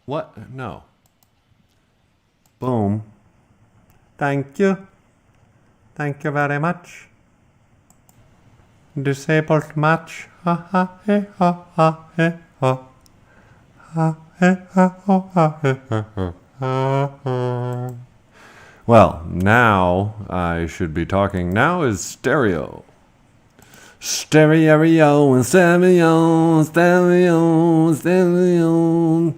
What? No. Boom. Thank you. Thank you very much. Disabled match. Ha ha he ha ha he ha. Ha he ha ho ha he ha ha. Well, now I should be talking. Now is stereo. Stereo and stereo, stereo, stereo.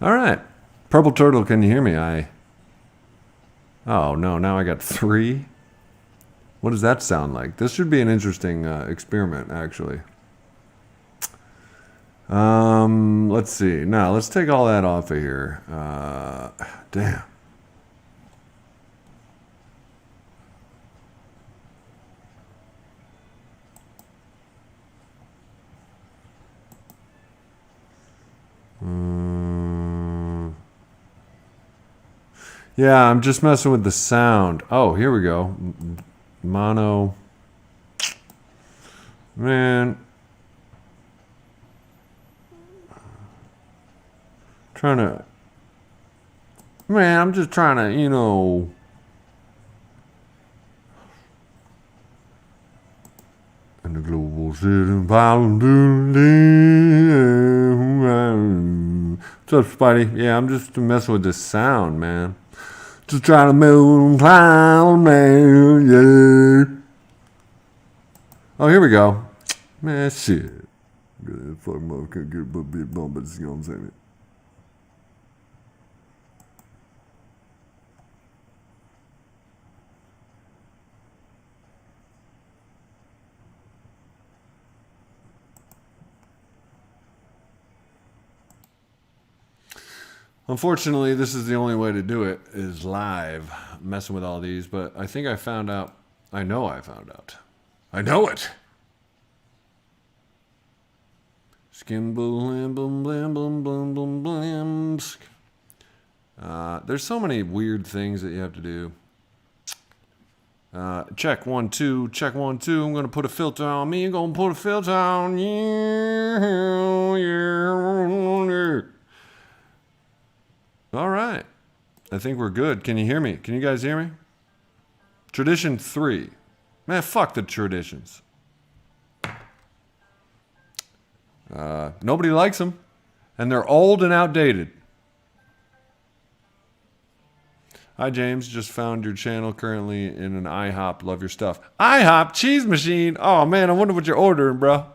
All right. Purple Turtle, can you hear me? Oh, no, now I got 3. What does that sound like? This should be an interesting experiment, actually. Let's see. Now, let's take all that off of here. Damn. Yeah, I'm just messing with the sound. Oh, here we go. Mono. Man. I'm just trying to, in the global city, what's up, Spidey? Yeah, I'm just messing with this sound, man. Just trying to move clown, man, yeah. Oh, here we go. Man, shit. Fuck, mother, can't get a bit bump, but you know what I'm saying? Unfortunately, this is the only way to do it, is live, messing with all these, but I think I found out. I know I found out. I know it! Skim boom boom blam boom boom boom blam. There's so many weird things that you have to do. Check 1 2, check 1 2. I'm gonna put a filter on me. I'm gonna put a filter on you. Yeah. All right. I think we're good. Can you hear me? Can you guys hear me? Tradition 3. Man, fuck the traditions. Nobody likes them. And they're old and outdated. Hi, James. Just found your channel currently in an IHOP. Love your stuff. IHOP cheese machine. Oh, man, I wonder what you're ordering, bro.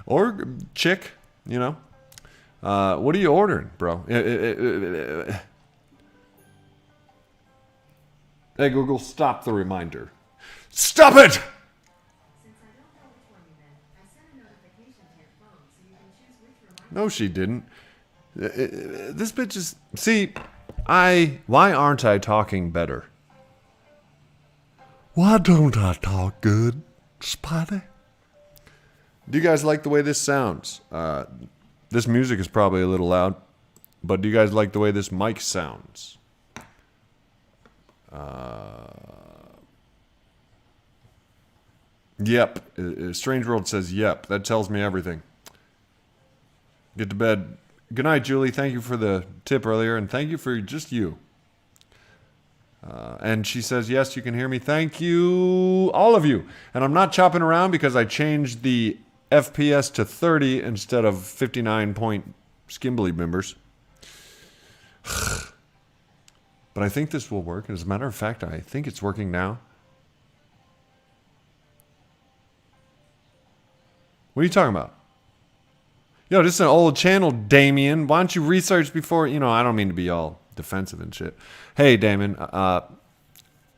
Or chick, what are you ordering, bro? Hey, Google, stop the reminder. Stop it! Since I don't know which one you meant, I sent a notification to your phone so you can choose which reminder. No, she didn't. This bitch is... See, why aren't I talking better? Why don't I talk good, Spidey? Do you guys like the way this sounds? This music is probably a little loud, but do you guys like the way this mic sounds? Yep. Strange World says yep. That tells me everything. Get to bed. Good night, Julie. Thank you for the tip earlier, and thank you for just you. And she says, yes, you can hear me. Thank you, all of you. And I'm not chopping around because I changed the FPS to 30 instead of 59 point skimbly members. But I think this will work. As a matter of fact, I think it's working now. What are you talking about? Yo, this is an old channel, Damien. Why don't you research before... I don't mean to be all defensive and shit. Hey, Damon.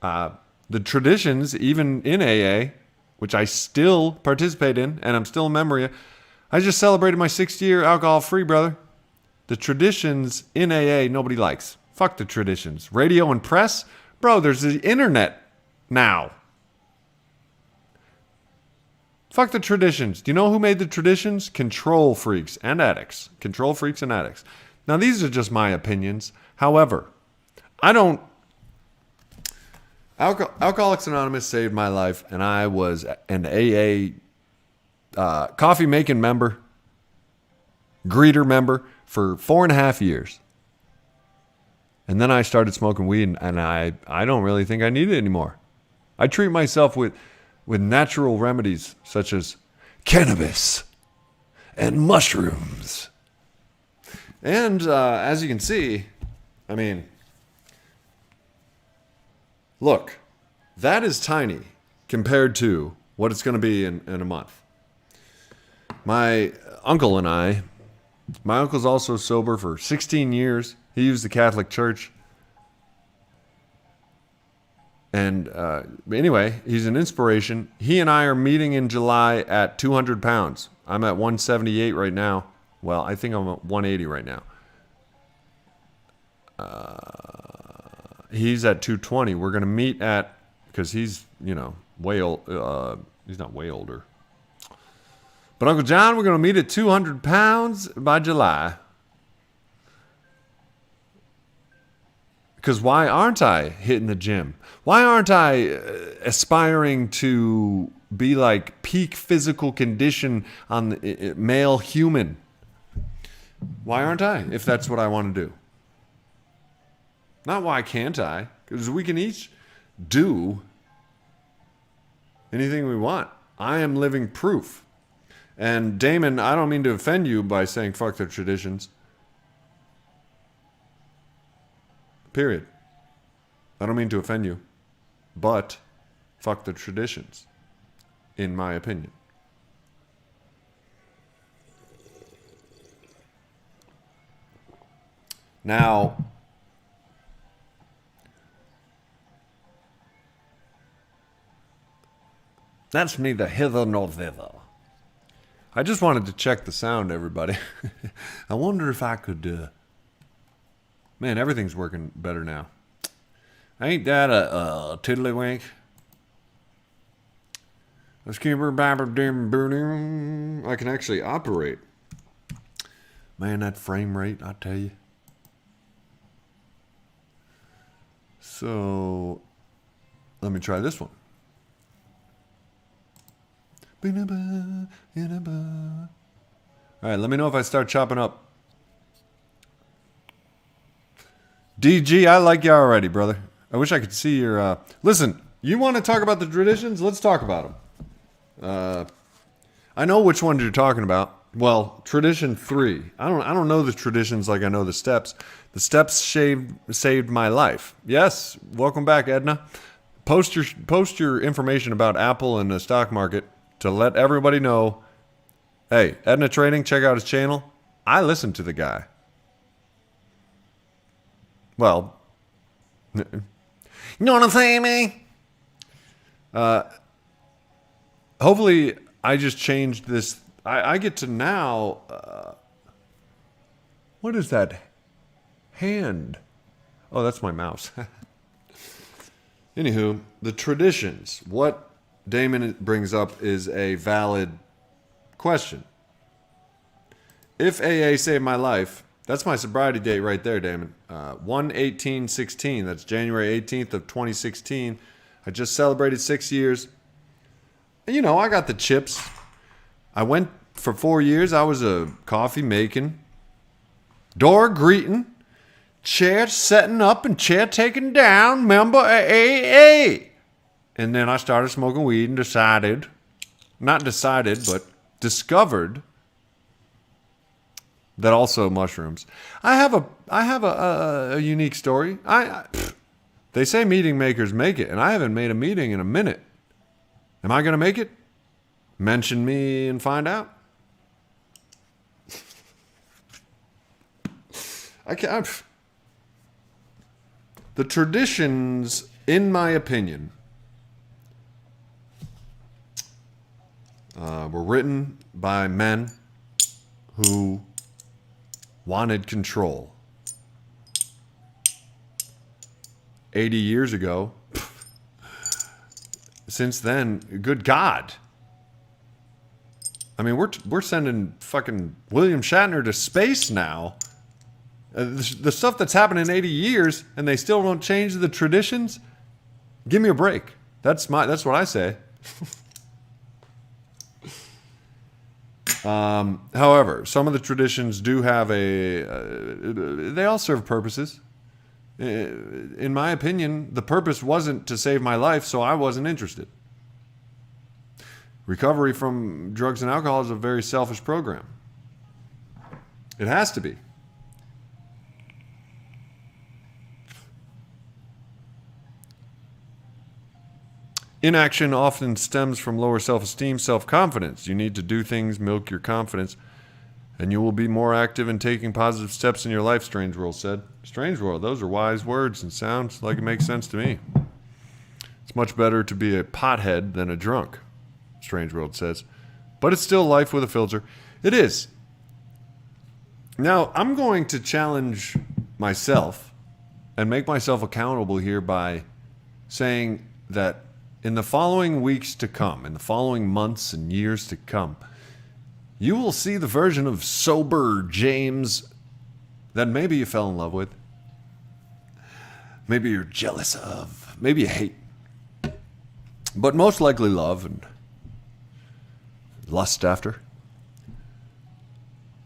The traditions, even in AA, which I still participate in, and I'm still a member of, I just celebrated my 6th year alcohol-free, brother. The traditions in AA, nobody likes. Fuck the traditions. Radio and press? Bro, there's the internet now. Fuck the traditions. Do you know who made the traditions? Control freaks and addicts. Control freaks and addicts. Now, these are just my opinions. However, I don't... Alcoholics Anonymous saved my life, and I was an AA coffee-making member. greeter member for 4.5 years. And then I started smoking weed, and I don't really think I need it anymore. I treat myself with natural remedies such as cannabis and mushrooms. And as you can see, I mean, look, that is tiny compared to what it's going to be in a month. My uncle and I, my uncle's also sober for 16 years. He used the Catholic Church. And anyway, he's an inspiration. He and I are meeting in July at 200 pounds. I'm at 178 right now. Well, I think I'm at 180 right now. He's at 220. We're going to meet at, because he's, way old. He's not way older. But Uncle John, we're going to meet at 200 pounds by July. Because why aren't I hitting the gym? Why aren't I aspiring to be like peak physical condition on the male human? Why aren't I, if that's what I want to do? Not why can't I? Because we can each do anything we want. I am living proof. And Damon, I don't mean to offend you by saying fuck the traditions. Period. I don't mean to offend you. But fuck the traditions, in my opinion. Now, that's neither hither nor thither. I just wanted to check the sound, everybody. I wonder if I could... Man, everything's working better now. Ain't that a tiddlywink? I can actually operate. Man, that frame rate, I tell you. So, let me try this one. All right, let me know if I start chopping up. DG, I like you already, brother. I wish I could see your... Listen, you want to talk about the traditions? Let's talk about them. I know which ones you're talking about. Well, tradition 3. I don't know the traditions like I know the steps. The steps saved my life. Yes, welcome back, Edna. Post your information about Apple and the stock market to let everybody know. Hey, Edna Trading, check out his channel. I listen to the guy. Well, you know what I'm saying, man? Hopefully, I just changed this. I get to now. What is that hand? Oh, that's my mouse. Anywho, the traditions. What Damon brings up is a valid question. If AA saved my life, that's my sobriety date right there, Damon. 1/18/16. That's January 18th of 2016. I just celebrated 6 years. And, I got the chips. I went for 4 years. I was a coffee making, door greeting, chair setting up and chair taking down member of AA. And then I started smoking weed and discovered that also mushrooms. I have a unique story. They say meeting makers make it, and I haven't made a meeting in a minute. Am I going to make it? Mention me and find out. I can't. The traditions, in my opinion, were written by men who wanted control. 80 years ago. Since then, good God. I mean, we're sending fucking William Shatner to space now. The stuff that's happened in 80 years, and they still don't change the traditions. Give me a break. That's what I say. However, some of the traditions do have they all serve purposes. In my opinion, the purpose wasn't to save my life, so I wasn't interested. Recovery from drugs and alcohol is a very selfish program. It has to be. Inaction often stems from lower self-esteem, self-confidence. You need to do things, milk your confidence, and you will be more active in taking positive steps in your life, Strange World said. Strange World, those are wise words and sounds like it makes sense to me. It's much better to be a pothead than a drunk, Strange World says. But it's still life with a filter. It is. Now, I'm going to challenge myself and make myself accountable here by saying that in the following weeks to come, in the following months and years to come, you will see the version of Sober James that maybe you fell in love with, maybe you're jealous of, maybe you hate, but most likely love and lust after.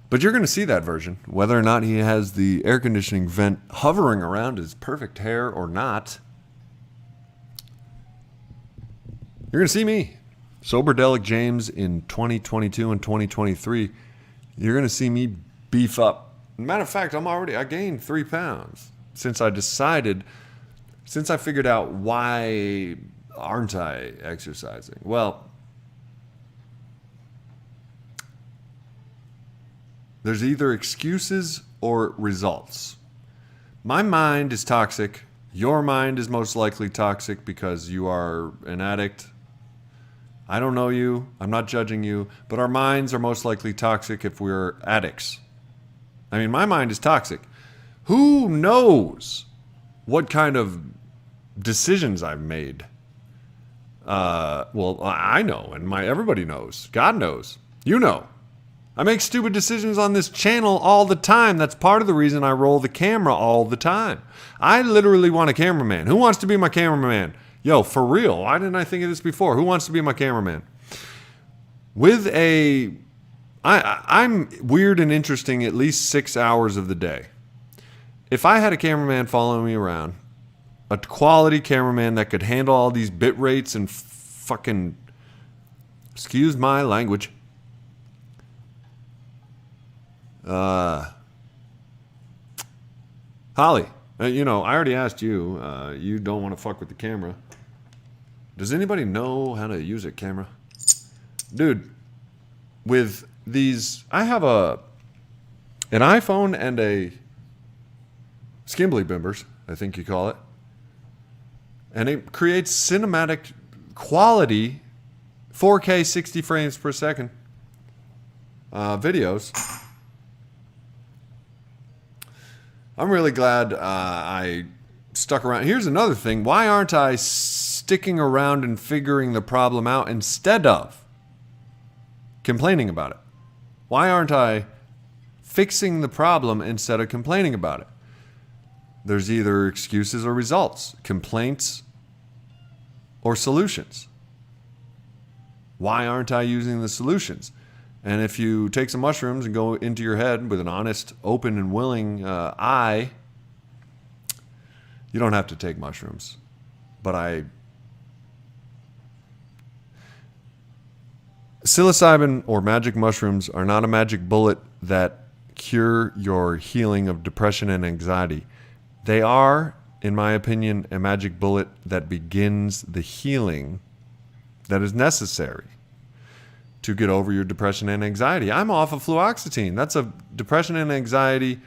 But you're going to see that version, whether or not he has the air conditioning vent hovering around his perfect hair or not. You're going to see me, Soberdelic James, in 2022 and 2023. You're going to see me beef up. Matter of fact, I gained 3 pounds since I figured out why aren't I exercising. Well, there's either excuses or results. My mind is toxic. Your mind is most likely toxic because you are an addict. I don't know you. I'm not judging you. But our minds are most likely toxic if we're addicts. I mean, my mind is toxic. Who knows what kind of decisions I've made? Well, I know, and everybody knows. God knows. You know. I make stupid decisions on this channel all the time. That's part of the reason I roll the camera all the time. I literally want a cameraman. Who wants to be my cameraman? Yo, for real. Why didn't I think of this before? Who wants to be my cameraman? I'm weird and interesting at least 6 hours of the day. If I had a cameraman following me around, a quality cameraman that could handle all these bit rates and fucking, excuse my language, Holly, I already asked you. You don't want to fuck with the camera. Does anybody know how to use a camera? Dude, with these, I have an iPhone and a Skimbly Bimbers, I think you call it. And it creates cinematic quality 4K 60 frames per second videos. I'm really glad I stuck around. Here's another thing. Why aren't I sticking around and figuring the problem out instead of complaining about it? Why aren't I fixing the problem instead of complaining about it? There's either excuses or results, complaints or solutions. Why aren't I using the solutions? And if you take some mushrooms and go into your head with an honest, open, and willing eye, you don't have to take mushrooms. But psilocybin or magic mushrooms are not a magic bullet that cure your healing of depression and anxiety. They are, in my opinion, a magic bullet that begins the healing that is necessary to get over your depression and anxiety. I'm off of fluoxetine. That's a depression and anxiety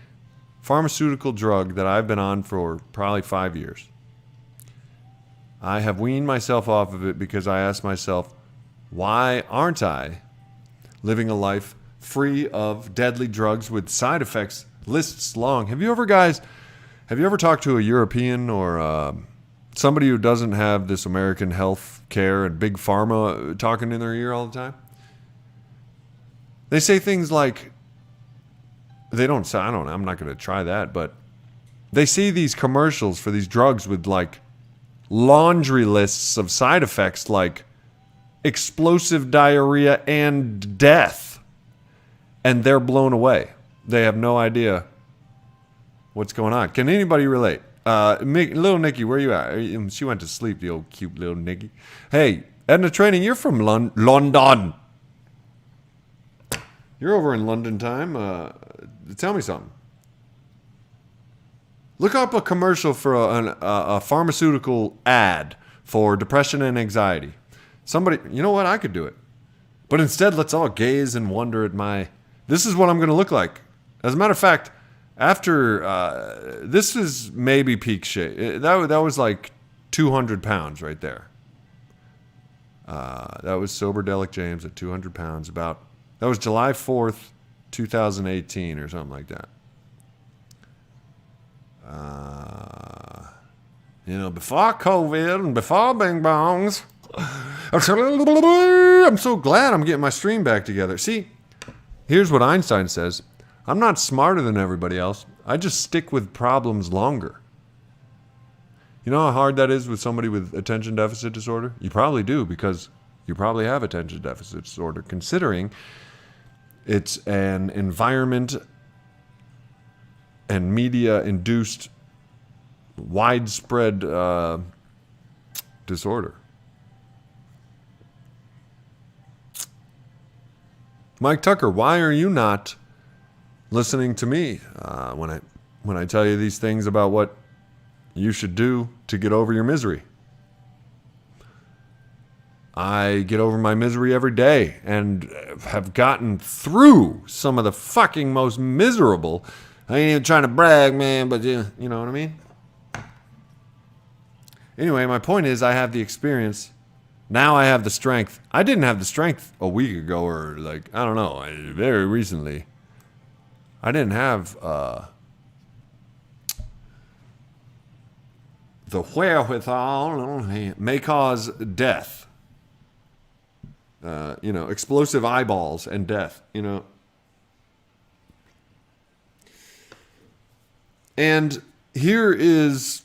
pharmaceutical drug that I've been on for probably 5 years. I have weaned myself off of it because I asked myself, why aren't I living a life free of deadly drugs with side effects lists long? Have you ever talked to a European or somebody who doesn't have this American health care and big pharma talking in their ear all the time? They say things like, I'm not going to try that, but they see these commercials for these drugs with like laundry lists of side effects like explosive diarrhea and death. and they're blown away. They have no idea what's going on. Can anybody relate? Little Nikki, where you at? She went to sleep, the old cute little Nikki. Hey, Edna Training, you're from London. You're over in London time. Tell me something. Look up a commercial for a pharmaceutical ad for depression and anxiety. Somebody, you know what? I could do it. But instead, let's all gaze and wonder at my... This is what I'm going to look like. As a matter of fact, after... this is maybe peak shape. That was like 200 pounds right there. That was Soberdelic James at 200 pounds. That was July 4th, 2018 or something like that. Before COVID and before Bing Bongs. I'm so glad I'm getting my stream back together. See, here's what Einstein says. I'm not smarter than everybody else. I just stick with problems longer. You know how hard that is with somebody with attention deficit disorder? You probably do, because you probably have attention deficit disorder, considering it's an environment and media-induced widespread disorder. Mike Tucker, why are you not listening to me when I tell you these things about what you should do to get over your misery? I get over my misery every day and have gotten through some of the fucking most miserable. I ain't even trying to brag, man, but you know what I mean? Anyway, my point is I have the experience. Now I have the strength. I didn't have the strength a week ago or I don't know, very recently. I didn't have the wherewithal may cause death. Explosive eyeballs and death, And here is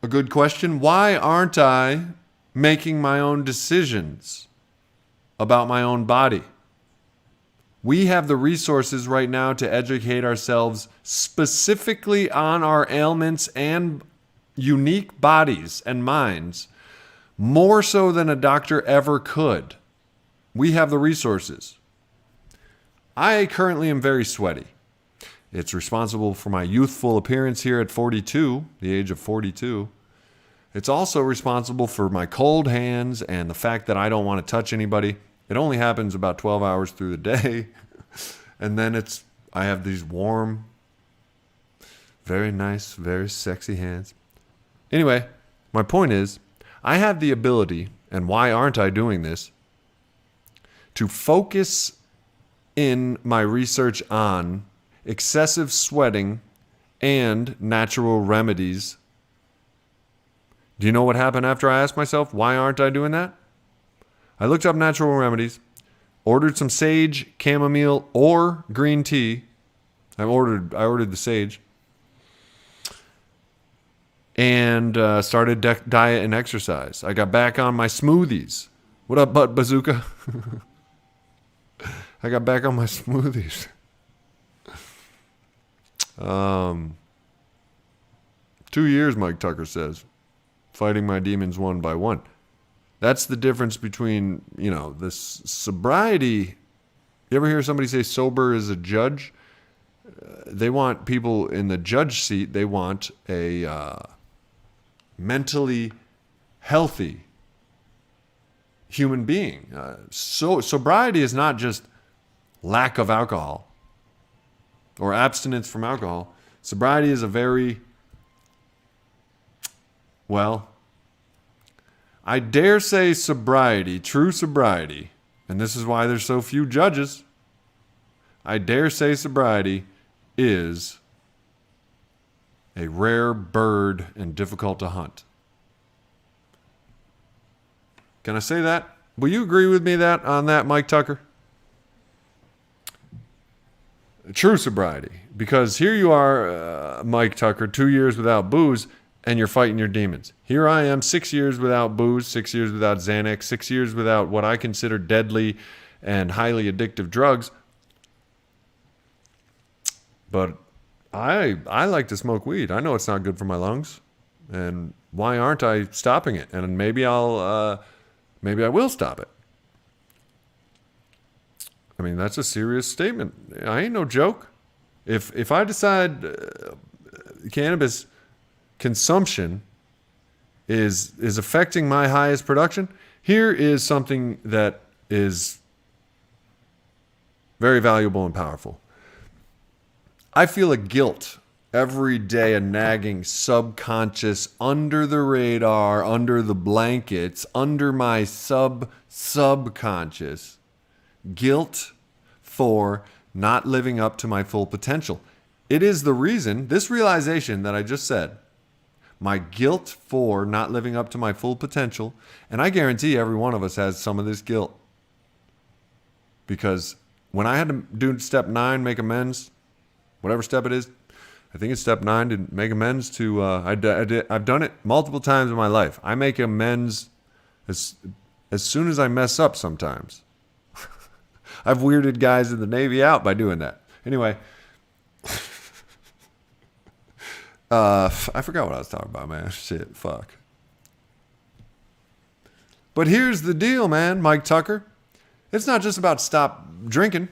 a good question. Why aren't I making my own decisions about my own body? We have the resources right now to educate ourselves specifically on our ailments and unique bodies and minds, more so than a doctor ever could. We have the resources. I currently am very sweaty. It's responsible for my youthful appearance here at 42, the age of 42. It's also responsible for my cold hands and the fact that I don't want to touch anybody. It only happens about 12 hours through the day. And then I have these warm, very nice, very sexy hands. Anyway, my point is, I have the ability, and why aren't I doing this, to focus in my research on excessive sweating and natural remedies. Do you know what happened after I asked myself, why aren't I doing that? I looked up natural remedies, ordered some sage, chamomile, or green tea. I ordered the sage. And started diet and exercise. I got back on my smoothies. What up, Butt Bazooka? I got back on my smoothies. 2 years, Mike Tucker says. Fighting my demons one by one. That's the difference between, this sobriety. You ever hear somebody say sober is a judge? They want people in the judge seat. They want a mentally healthy human being. So sobriety is not just lack of alcohol or abstinence from alcohol. Sobriety is a very, I dare say sobriety, true sobriety, and this is why there's so few judges. I dare say sobriety is a rare bird and difficult to hunt. Can I say that? Will you agree with me on that, Mike Tucker? True sobriety. Because here you are, Mike Tucker, 2 years without booze, and you're fighting your demons. Here I am, 6 years without booze, 6 years without Xanax, 6 years without what I consider deadly and highly addictive drugs, But I like to smoke weed. I know it's not good for my lungs, and why aren't I stopping it? And maybe maybe I will stop it. I mean, that's a serious statement. I ain't no joke. If I decide cannabis consumption is affecting my highest production, here is something that is very valuable and powerful. I feel a guilt every day, a nagging subconscious, under the radar, under the blankets, under my subconscious guilt for not living up to my full potential. It is the reason, this realization that I just said, my guilt for not living up to my full potential, and I guarantee every one of us has some of this guilt. Because when I had to do step 9, make amends, whatever step it is, I think it's step 9 to make amends to, I've done it multiple times in my life. I make amends as soon as I mess up sometimes. I've weirded guys in the Navy out by doing that. Anyway, I forgot what I was talking about, man. Shit, fuck. But here's the deal, man, Mike Tucker. It's not just about stop drinking.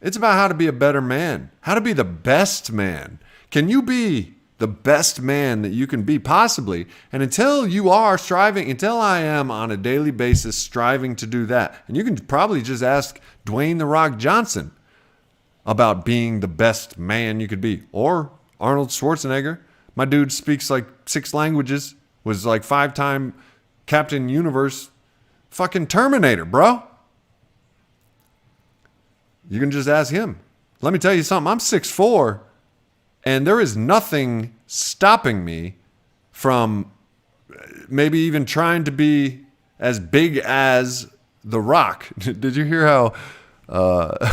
It's about how to be a better man, how to be the best man. Can you be the best man that you can be, possibly? And until you are striving, until I am on a daily basis striving to do that, and you can probably just ask Dwayne "The Rock" Johnson about being the best man you could be, or Arnold Schwarzenegger. My dude speaks like 6 languages, was like 5-time Captain Universe, fucking Terminator, bro. You can just ask him. Let me tell you something. I'm 6'4", and there is nothing stopping me from maybe even trying to be as big as The Rock. Did you hear how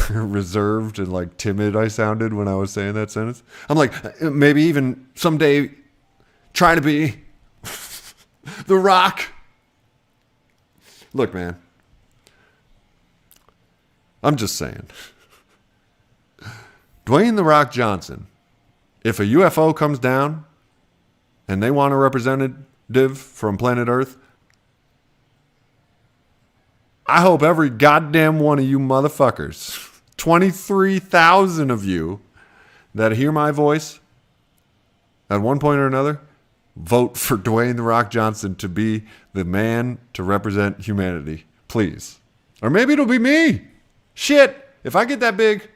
reserved and like timid I sounded when I was saying that sentence? I'm like, maybe even someday try to be The Rock. Look, man, I'm just saying. Dwayne "The Rock" Johnson, if a UFO comes down and they want a representative from planet Earth, I hope every goddamn one of you motherfuckers, 23,000 of you that hear my voice at one point or another, vote for Dwayne "The Rock" Johnson to be the man to represent humanity, please. Or maybe it'll be me. Shit, if I get that big.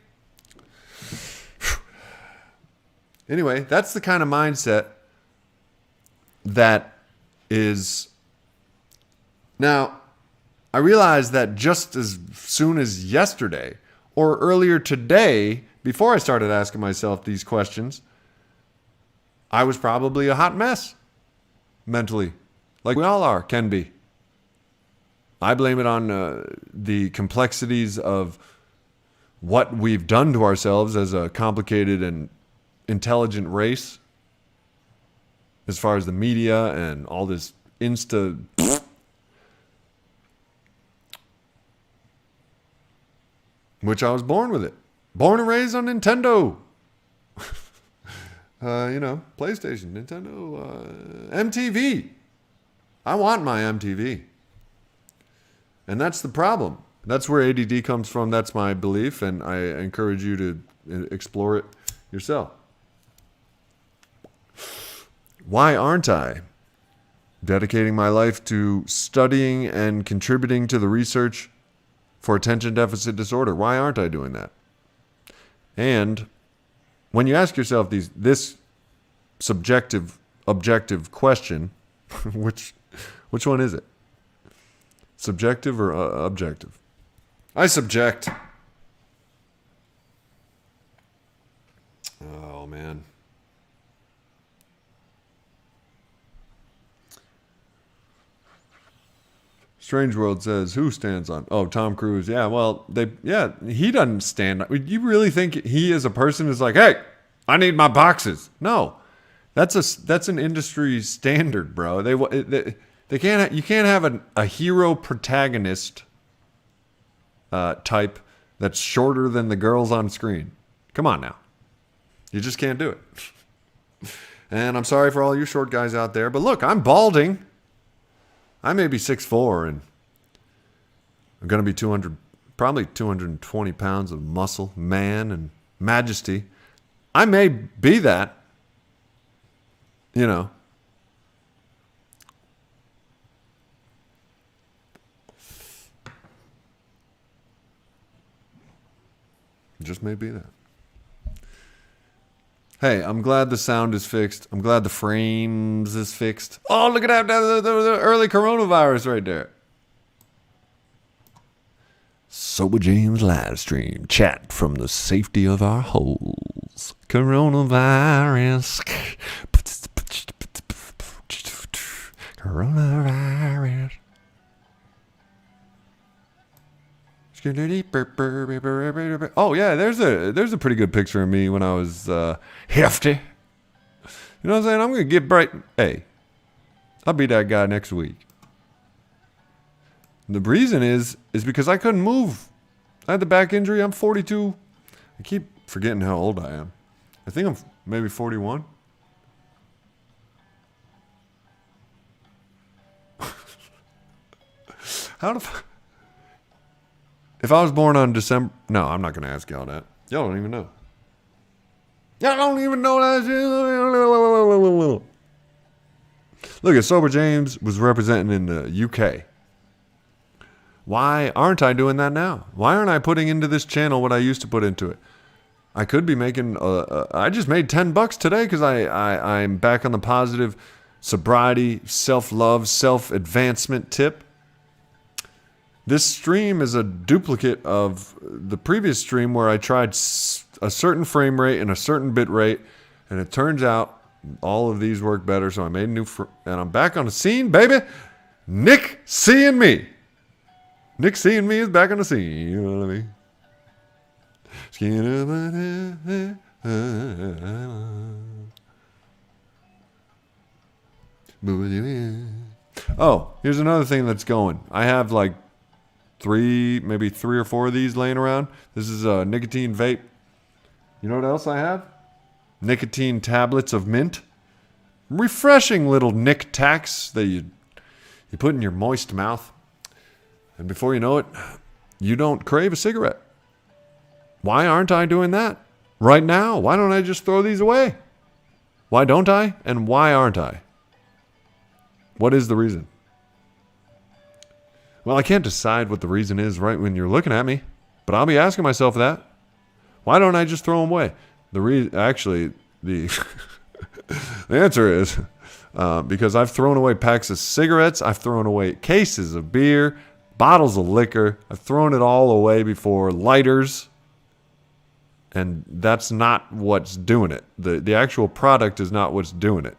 Anyway, that's the kind of mindset that is. Now, I realize that just as soon as yesterday or earlier today, before I started asking myself these questions, I was probably a hot mess mentally, like we all are, can be. I blame it on the complexities of what we've done to ourselves as a complicated and intelligent race, as far as the media and all this which I was born with it. Born and raised on Nintendo. PlayStation, Nintendo, MTV. I want my MTV. And that's the problem. That's where ADD comes from. That's my belief, and I encourage you to explore it yourself. Why aren't I dedicating my life to studying and contributing to the research for attention deficit disorder? Why aren't I doing that? And when you ask yourself this subjective, objective question, which one is it? Subjective or objective? I subject. Oh, man. Strange World says, who stands on? Oh, Tom Cruise. Yeah, well, he doesn't stand. You really think he as a person is like, hey, I need my boxes? No, that's an industry standard, bro. They can't. You can't have a hero protagonist type that's shorter than the girls on screen. Come on now. You just can't do it. And I'm sorry for all you short guys out there, but look, I'm balding. I may be 6'4", and I'm going to be probably 220 pounds of muscle, man, and majesty. I may be that, you know. Just may be that. Hey, I'm glad the sound is fixed. I'm glad the frames is fixed. Oh, look at that, the early coronavirus right there. Sober James live stream. Chat from the safety of our holes. Coronavirus. Coronavirus. Oh yeah, there's a pretty good picture of me when I was hefty. You know what I'm saying? I'm gonna get bright. Hey, I'll be that guy next week. The reason is because I couldn't move. I had the back injury. I'm 42. I keep forgetting how old I am. I think I'm maybe 41. How the fuck? If I was born on December... No, I'm not going to ask y'all that. Y'all don't even know. Y'all don't even know that. Look, at Sober James was representing in the UK. Why aren't I doing that now? Why aren't I putting into this channel what I used to put into it? I could be making... I just made $10 today because I'm back on the positive sobriety, self-love, self-advancement tip. This stream is a duplicate of the previous stream where I tried a certain frame rate and a certain bit rate, and it turns out all of these work better, so I made a new... and I'm back on the scene, baby! Nick seeing me! Nick seeing me is back on the scene, you know what I mean? Oh, here's another thing that's going. I have like maybe three or four of these laying around. This is a nicotine vape. You know what else I have? Nicotine tablets of mint. Refreshing little Nick Tacs that you put in your moist mouth. And before you know it, you don't crave a cigarette. Why aren't I doing that right now? Why don't I just throw these away? Why don't I? And why aren't I? What is the reason? Well, I can't decide what the reason is right when you're looking at me, but I'll be asking myself that. Why don't I just throw them away? The answer is because I've thrown away packs of cigarettes, I've thrown away cases of beer, bottles of liquor, I've thrown it all away before, lighters, and that's not what's doing it. The actual product is not what's doing it.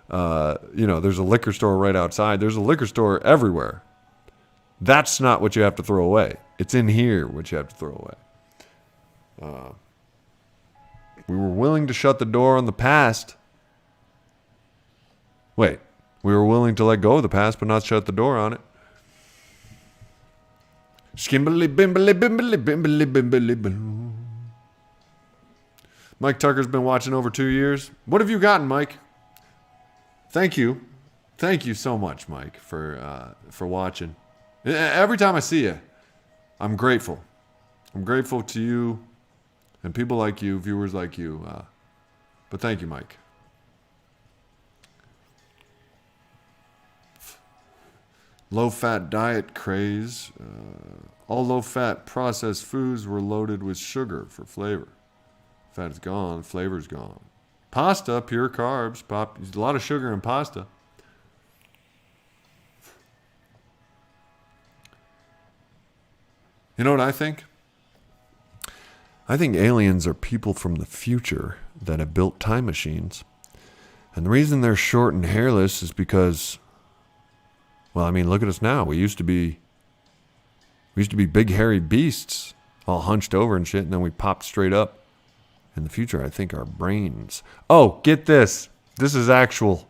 There's a liquor store right outside. There's a liquor store everywhere. That's not what you have to throw away. It's in here what you have to throw away. We were willing to shut the door on the past. Wait, we were willing to let go of the past, but not shut the door on it. Skimbly bimbly bimbly bimbly bimbly boo. Mike Tucker's been watching over 2 years. What have you gotten, Mike? Thank you. Thank you so much, Mike, for watching. Every time I see you, I'm grateful. I'm grateful to you and people like you, viewers like you. But thank you, Mike. Low-fat diet craze. All low-fat processed foods were loaded with sugar for flavor. Fat is gone, flavor's gone. Pasta, pure carbs. There's a lot of sugar in pasta. You know what I think? I think aliens are people from the future that have built time machines. And the reason they're short and hairless is because, well, I mean, look at us now. We used to be big hairy beasts, all hunched over and shit, and then we popped straight up. In the future, I think our brains... Oh, get this. This is actual.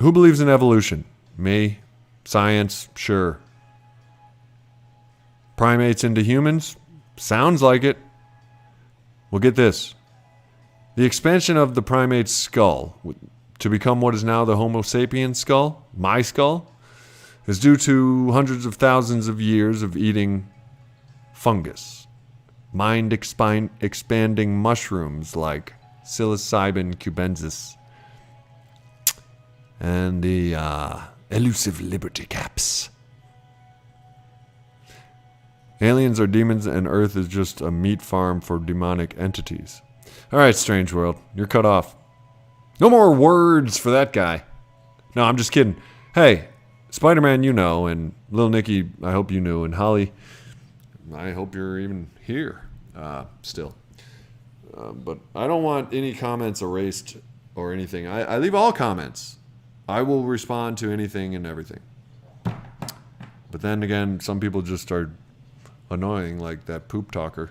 Who believes in evolution? Me? Science? Sure. Primates into humans? Sounds like it. Well, get this. The expansion of the primate's skull to become what is now the Homo sapiens skull, my skull, is due to hundreds of thousands of years of eating fungus, mind-expanding mushrooms like psilocybin cubensis, and the elusive liberty caps. Aliens are demons and Earth is just a meat farm for demonic entities. All right, strange world, you're cut off. No more words for that guy. No, I'm just kidding. Hey, Spider-Man, you know, and Lil Nicky, I hope you knew, and Holly, I hope you're even here still. But I don't want any comments erased or anything. I leave all comments. I will respond to anything and everything. But then again, some people just are annoying, like that poop talker.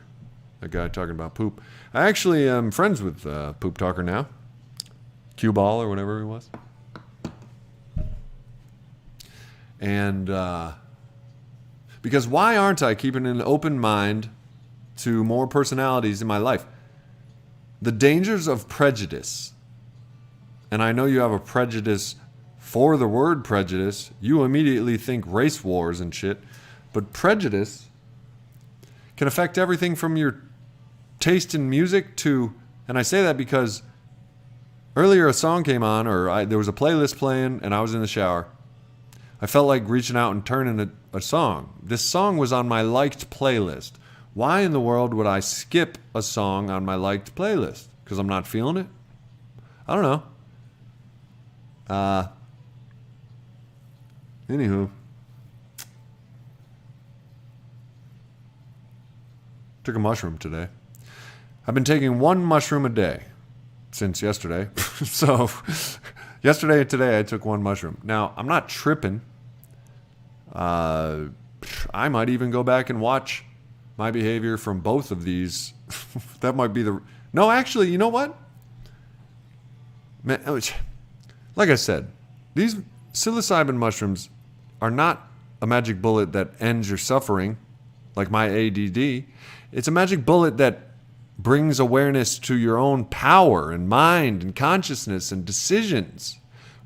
That guy talking about poop. I actually am friends with Poop Talker now. Cue Ball or whatever he was. And because why aren't I keeping an open mind to more personalities in my life? The dangers of prejudice. And I know you have a prejudice for the word prejudice. You immediately think race wars and shit. But prejudice can affect everything from your taste in music to, and I say that because earlier a song came on, or there was a playlist playing, and I was in the shower. I felt like reaching out and turning a song. This song was on my liked playlist. Why in the world would I skip a song on my liked playlist? Because I'm not feeling it? I don't know. Anywho. Took a mushroom today. I've been taking one mushroom a day since yesterday. So, yesterday and today I took one mushroom. Now, I'm not tripping. I might even go back and watch my behavior from both of these. That might be the... No, actually, you know what? Man, like I said, these psilocybin mushrooms are not a magic bullet that ends your suffering, like my ADD. It's a magic bullet that brings awareness to your own power and mind and consciousness and decisions.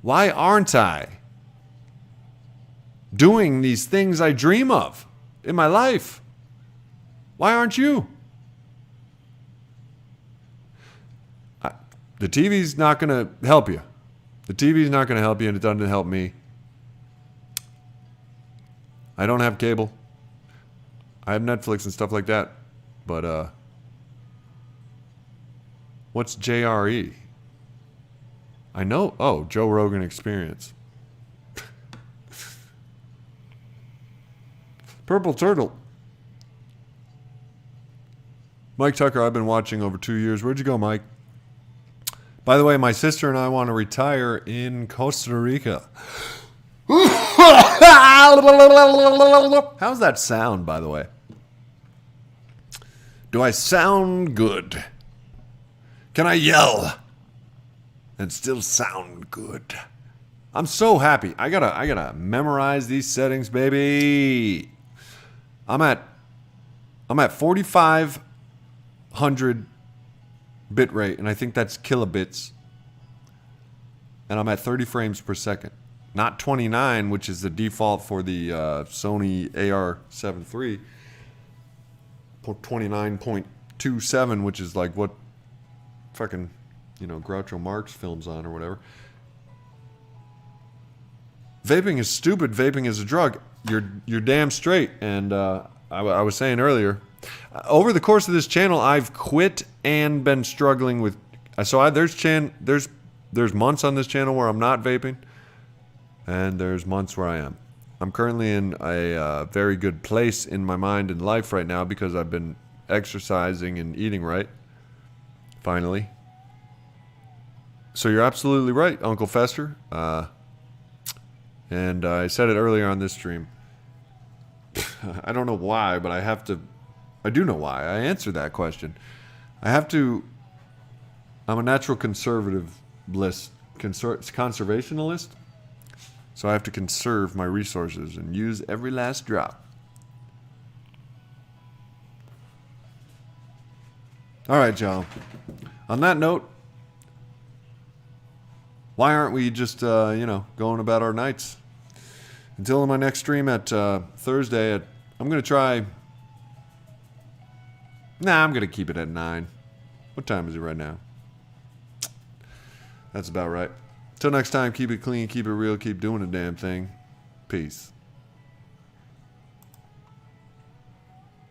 Why aren't I doing these things I dream of in my life? Why aren't you? The TV's not going to help you. The TV's not going to help you, and it doesn't help me. I don't have cable. I have Netflix and stuff like that. But, what's JRE? I know. Oh, Joe Rogan Experience. Purple Turtle. Mike Tucker, I've been watching over 2 years. Where'd you go, Mike? By the way, my sister and I want to retire in Costa Rica. How's that sound, by the way? Do I sound good? Can I yell and still sound good? I'm so happy. I gotta memorize these settings, baby. I'm at 4,500 bit rate, and I think that's kilobits. And I'm at 30 frames per second. Not 29, which is the default for the Sony AR7 III. 29.27, which is like what fucking, Groucho Marx films on or whatever. Vaping is stupid. Vaping is a drug. You're damn straight. And I was saying earlier, over the course of this channel, I've quit and been struggling with. So there's months on this channel where I'm not vaping, and there's months where I am. I'm currently in a very good place in my mind and life right now because I've been exercising and eating right. Finally. So you're absolutely right, Uncle Fester. And I said it earlier on this stream. I don't know why, but I do know why. I answered that question. I'm a natural conservationalist. So I have to conserve my resources and use every last drop. All right, y'all. On that note, why aren't we just, going about our nights? Until my next stream at Thursday, I'm going to try. Nah, I'm going to keep it at 9. What time is it right now? That's about right. Till next time, keep it clean, keep it real, keep doing the damn thing. Peace.